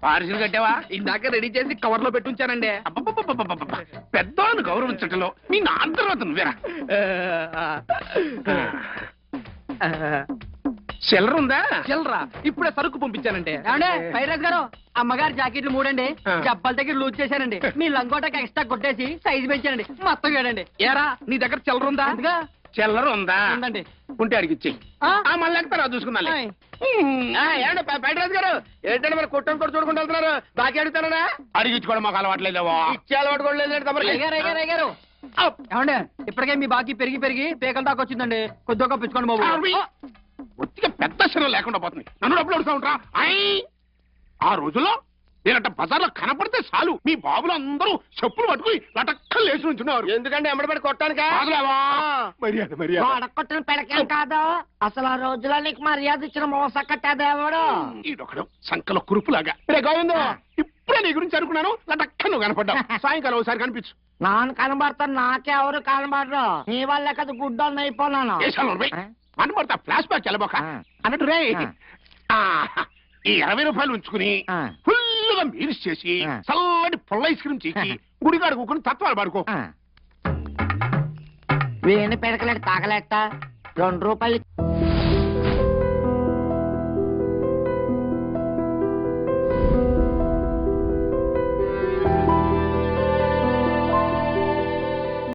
Parcel కట్టావా? ఇందాక ready చేసి cover లో పెట్టుంచానండి. పెద్దవాళ్ళని గౌరవించటంలో మీ నాన్న తర్వాత నువ్వేరా. చిల్లర ఉందా? చిల్లరా ఇప్పుడే సరుకు పంపించానండి. ఫైరాజ్ గారు అమ్మగారి జాకెట్లు 3 అండి. జబ్బల దగ్గర లూజ్ చేశానండి. మీ లంగోటకి ఎక్స్ట్రా కొట్టేసి సైజు పెంచానండి. మొత్తం ఏడండి. ఏరా నీ దగ్గర చిల్లర ఉందా? అందుగా చిల్లర ఉందా? ఉందండి. ఉంటే అడిగిచ్చేయి. మళ్ళీ ఎక్కడ చూసుకున్నా. ఏమండి పైరాజ్ గారు ఏంటంటే మరి కొట్టని కూడా చూడకుండా వెళ్తున్నారు. బాకీ అడుగుతారా? అడిగించుకోవడం మాకు అలవాట్లేదేవో. ఇచ్చే అలవాటు కూడా లేదండి. అయ్యారు ఏమండి ఇప్పటికే మీ బాకీ పెరిగి పేకల దాకా వచ్చిందండి. కొద్దిగా పిచ్చుకోండి బాబు. ఒత్తిగా పెద్ద శరం లేకుండా పోతుంది. నన్ను డబ్బులు అడుగుతా ఉంటా. ఆ రోజుల్లో నేనంట బజార్లో కనపడితే చాలు మీ బాబులు అందరూ చెప్పులు పట్టుకుని లటక్కలు లేచి నుంచున్నారు. ఎందుకంటే ఎమ్మడబడి కొట్టానికా? మర్యాద మర్యాద. కొట్టిన పెడకేం కాదు. అసలు ఆ రోజులో నీకు మర్యాద ఇచ్చిన మోస కట్టేదేవాడు. ఈడొకడు సంకలో కురుపులాగా. రే గోవిందో, ఇప్పుడే నీ గురించి అనుకున్నాను. లటక్క నువ్వు కనపడ్డావు. సాయంకాలం ఒకసారి కనిపించు. నాన్న కనబడతాను. నాకెవరు కనబడరు. నీ వల్లే కదా గుడ్డోళ్ళని అయిపోయినాను. కనపడతా ఫ్లాష్ బ్యాక్ వెళ్ళబోక అన్నట్టు రే. ఈ 20 రూపాయలు ఉంచుకుని ఫుల్గా మీరిస్ చేసి చల్లటి పుల్ల ఐస్ క్రీమ్ చీకి గుడిగాడు కూకుని తత్వాలు పడుకో. వేణి పెడకలేక తాగలేట 2 రూపాయలు